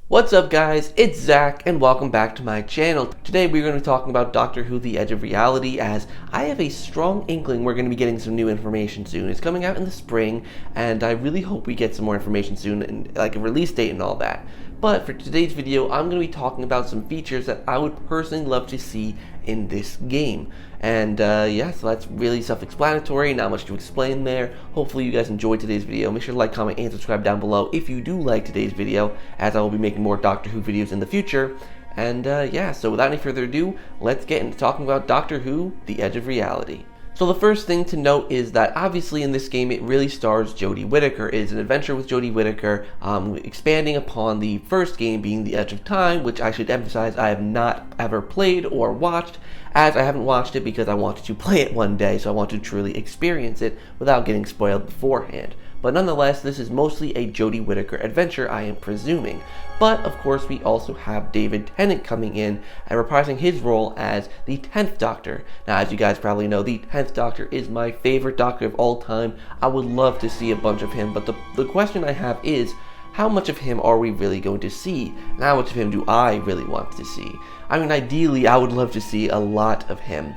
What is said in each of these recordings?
What's up guys, it's Zach and welcome back to my channel. Today we're going to be talking about Doctor Who The Edge of Reality, as I have a strong inkling we're going to be getting some new information soon. It's coming out in the spring and I really hope we get some more information soon, and like a release date and all that. But for today's video, I'm going to be talking about some features that I would personally love to see in this game. And yeah, so that's really self-explanatory, not much to explain there. Hopefully you guys enjoyed today's video. Make sure to like, comment, and subscribe down below if you do like today's video, as I will be making more Doctor Who videos in the future. And yeah, so without any further ado, let's get into talking about Doctor Who: The Edge of Reality. So the first thing to note is that obviously in this game it really stars Jodie Whittaker. It is an adventure with Jodie Whittaker, expanding upon the first game being The Edge of Time, which I should emphasize I have not ever played or watched, as I haven't watched it because I wanted to play it one day, so I want to truly experience it without getting spoiled beforehand. But nonetheless, this is mostly a Jodie Whittaker adventure, I am presuming. But of course we also have David Tennant coming in and reprising his role as the 10th Doctor. Now, as you guys probably know, the 10th Doctor is my favorite Doctor of all time. I would love to see a bunch of him, but the question I have is, how much of him are we really going to see? And how much of him do I really want to see? I mean, ideally I would love to see a lot of him.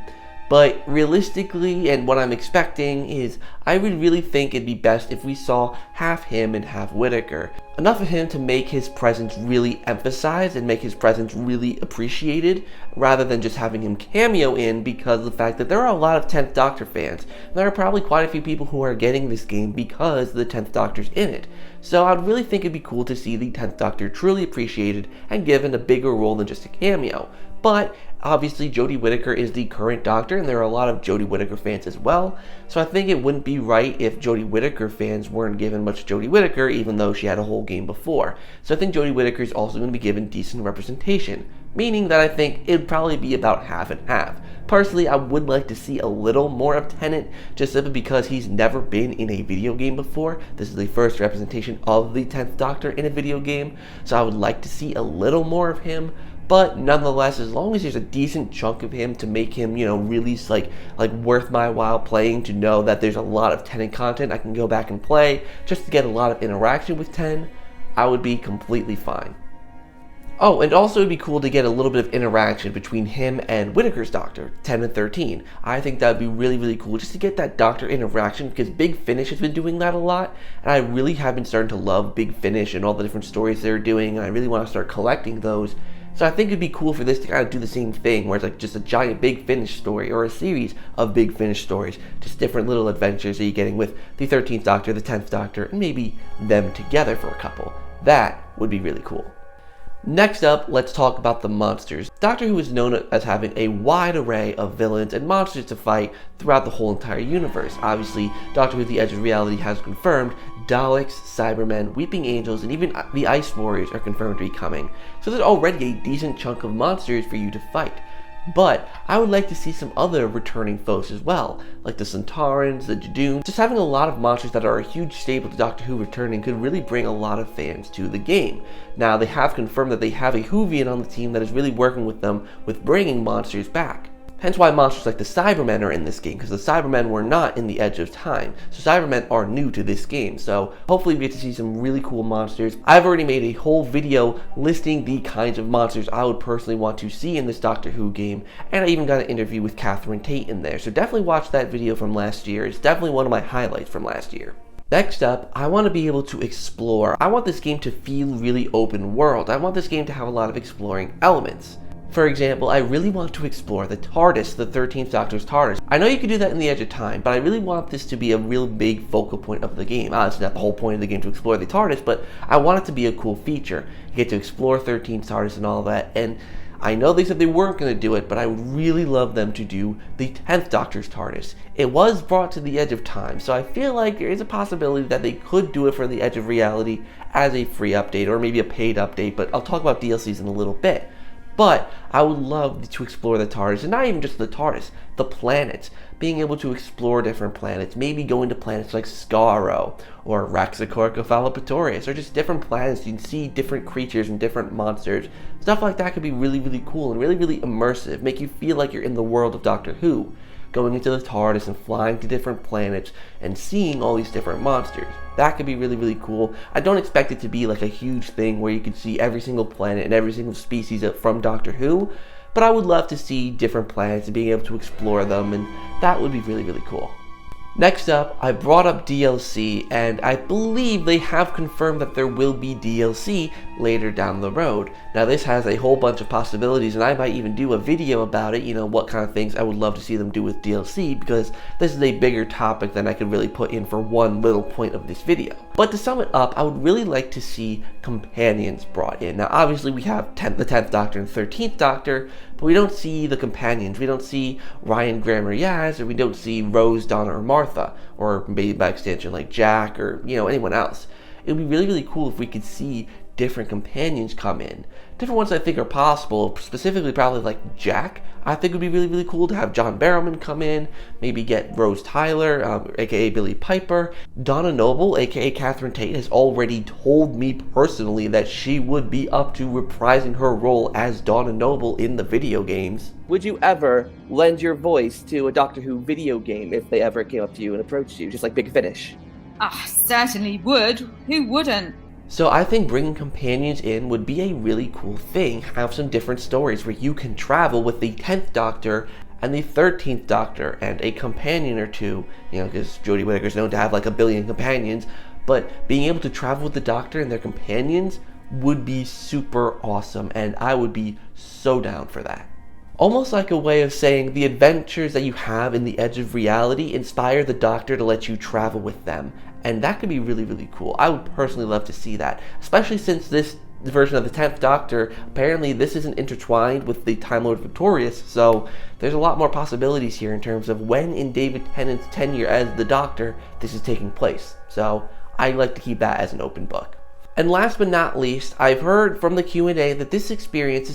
But realistically, and what I'm expecting is, I would really think it'd be best if we saw half him and half Whittaker. Enough of him to make his presence really emphasized and make his presence really appreciated, rather than just having him cameo in, because of the fact that there are a lot of 10th Doctor fans. There are probably quite a few people who are getting this game because the 10th Doctor's in it. So I'd really think it'd be cool to see the 10th Doctor truly appreciated and given a bigger role than just a cameo. But obviously Jodie Whittaker is the current Doctor, and there are a lot of Jodie Whittaker fans as well, so I think it wouldn't be right if Jodie Whittaker fans weren't given much Jodie Whittaker, even though she had a whole game before. So I think Jodie Whittaker is also going to be given decent representation, meaning that I think it'd probably be about half and half. Personally, I would like to see a little more of Tennant, just simply because he's never been in a video game before. This is the first representation of the 10th Doctor in a video game, so I would like to see a little more of him. But nonetheless, as long as there's a decent chunk of him to make him, you know, really like worth my while playing, to know that there's a lot of Tennant content I can go back and play just to get a lot of interaction with Ten, I would be completely fine. Oh, and also it'd be cool to get a little bit of interaction between him and Whittaker's Doctor, 10 and 13. I think that would be really, really cool just to get that Doctor interaction, because Big Finish has been doing that a lot, and I really have been starting to love Big Finish and all the different stories they're doing, and I really want to start collecting those. So I think it'd be cool for this to kind of do the same thing, where it's like just a giant Big Finish story, or a series of Big Finish stories, just different little adventures that you're getting with the 13th Doctor, the 10th Doctor, and maybe them together for a couple. That would be really cool. Next up, let's talk about the monsters. Doctor Who is known as having a wide array of villains and monsters to fight throughout the whole entire universe. Obviously, Doctor Who: The Edge of Reality has confirmed Daleks, Cybermen, Weeping Angels, and even the Ice Warriors are confirmed to be coming. So there's already a decent chunk of monsters for you to fight. But I would like to see some other returning foes as well, like the Centaurans, the Judoons. Just having a lot of monsters that are a huge staple to Doctor Who returning could really bring a lot of fans to the game. Now, they have confirmed that they have a Whovian on the team that is really working with them with bringing monsters back. Hence why monsters like the Cybermen are in this game, because the Cybermen were not in the Edge of Time. So Cybermen are new to this game, so hopefully we get to see some really cool monsters. I've already made a whole video listing the kinds of monsters I would personally want to see in this Doctor Who game, and I even got an interview with Catherine Tate in there, so definitely watch that video from last year. It's definitely one of my highlights from last year. Next up, I want to be able to explore. I want this game to feel really open world. I want this game to have a lot of exploring elements. For example, I really want to explore the TARDIS, the 13th Doctor's TARDIS. I know you can do that in The Edge of Time, but I really want this to be a real big focal point of the game. It's not the whole point of the game to explore the TARDIS, but I want it to be a cool feature. You get to explore 13th TARDIS and all that, and I know they said they weren't going to do it, but I would really love them to do the 10th Doctor's TARDIS. It was brought to The Edge of Time, so I feel like there is a possibility that they could do it for The Edge of Reality as a free update, or maybe a paid update, but I'll talk about DLCs in a little bit. But I would love to explore the TARDIS, and not even just the TARDIS, the planets. Being able to explore different planets, maybe going to planets like Skaro, or Raxacoricophalopatorius, or just different planets. You can see different creatures and different monsters. Stuff like that could be really, really cool and really, really immersive, make you feel like you're in the world of Doctor Who. going into the TARDIS and flying to different planets and seeing all these different monsters. That could be really, really cool. I don't expect it to be like a huge thing where you can see every single planet and every single species from Doctor Who, but I would love to see different planets and being able to explore them, and that would be really, really cool. Next up, I brought up DLC, and I believe they have confirmed that there will be DLC later down the road. Now this has a whole bunch of possibilities, and I might even do a video about it, you know, what kind of things I would love to see them do with DLC, because this is a bigger topic than I could really put in for one little point of this video. But to sum it up, I would really like to see companions brought in. Now obviously we have the 10th Doctor and 13th Doctor, but we don't see the companions. We don't see Ryan, Graham, or Yaz, or we don't see Rose, Donna, or Martha, or maybe by extension like Jack, or, you know, anyone else. It would be really, really cool if we could see different companions come in. Different ones I think are possible, specifically probably like Jack. I think it would be really, really cool to have John Barrowman come in, maybe get Rose Tyler, aka Billie Piper. Donna Noble, aka Catherine Tate, has already told me personally that she would be up to reprising her role as Donna Noble in the video games. Would you ever lend your voice to a Doctor Who video game if they ever came up to you and approached you, just like Big Finish? Certainly would. Who wouldn't? So I think bringing companions in would be a really cool thing. Have some different stories where you can travel with the 10th Doctor and the 13th Doctor and a companion or two, you know, because Jodie Whittaker's known to have like a billion companions, but being able to travel with the Doctor and their companions would be super awesome, and I would be so down for that. Almost like a way of saying the adventures that you have in the Edge of Reality inspire the Doctor to let you travel with them. And that could be really, really cool. I would personally love to see that. Especially since this version of the 10th Doctor, apparently this isn't intertwined with the Time Lord Victorious, so there's a lot more possibilities here in terms of when in David Tennant's tenure as the Doctor this is taking place. So I like to keep that as an open book. And last but not least, I've heard from the Q&A that this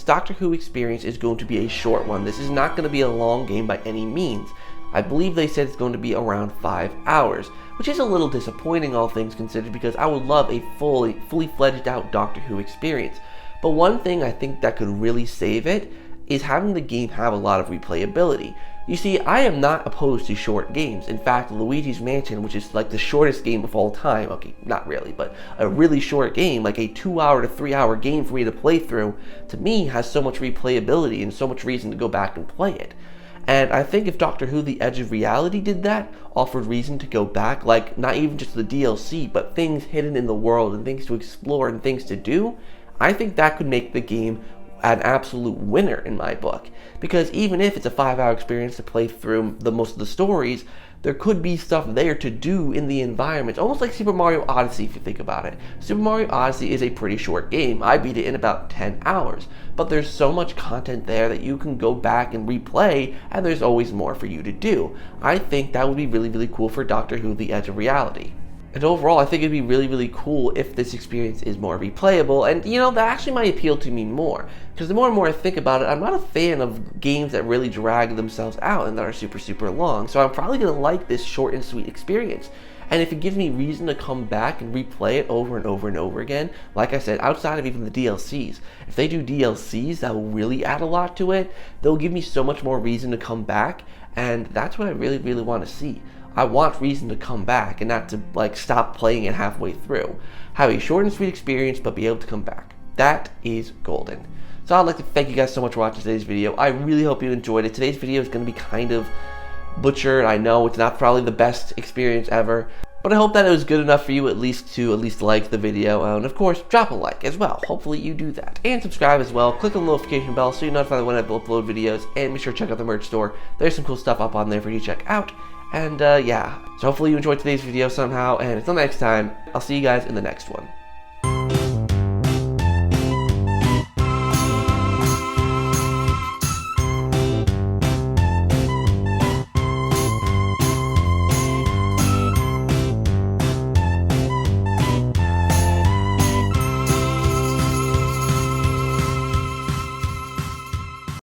Doctor Who experience is going to be a short one. This is not going to be a long game by any means. I believe they said it's going to be around 5 hours, which is a little disappointing all things considered, because I would love a fully fledged out Doctor Who experience. But one thing I think that could really save it is having the game have a lot of replayability. You see, I am not opposed to short games. In fact, Luigi's Mansion, which is like the shortest game of all time, okay, not really, but a really short game, like a 2-hour to 3-hour game for me to play through, to me has so much replayability and so much reason to go back and play it. And I think if Doctor Who The Edge of Reality did that, offered reason to go back, like not even just the DLC, but things hidden in the world and things to explore and things to do, I think that could make the game an absolute winner in my book. Because even if it's a 5-hour experience to play through most of the stories, there could be stuff there to do in the environment. Almost like Super Mario Odyssey if you think about it. Super Mario Odyssey is a pretty short game. I beat it in about 10 hours. But there's so much content there that you can go back and replay, and there's always more for you to do. I think that would be really, really cool for Doctor Who The Edge of Reality. And overall, I think it'd be really, really cool if this experience is more replayable, and you know, that actually might appeal to me more. Because the more and more I think about it, I'm not a fan of games that really drag themselves out and that are super, super long. So I'm probably going to like this short and sweet experience. And if it gives me reason to come back and replay it over and over and over again, like I said, outside of even the DLCs, if they do DLCs that will really add a lot to it, they'll give me so much more reason to come back, and that's what I really, really want to see. I want reason to come back and not to like stop playing it halfway through. Have a short and sweet experience, but be able to come back. That is golden. So I'd like to thank you guys so much for watching today's video. I really hope you enjoyed it. Today's video is going to be kind of butchered. I know it's not probably the best experience ever, but I hope that it was good enough for you at least to like the video, and of course drop a like as well. Hopefully you do that, and subscribe as well. Click on the notification bell so you're notified when I upload videos, and be sure to check out the merch store. There's some cool stuff up on there for you to check out. And yeah, so hopefully you enjoyed today's video somehow, and until next time, I'll see you guys in the next one.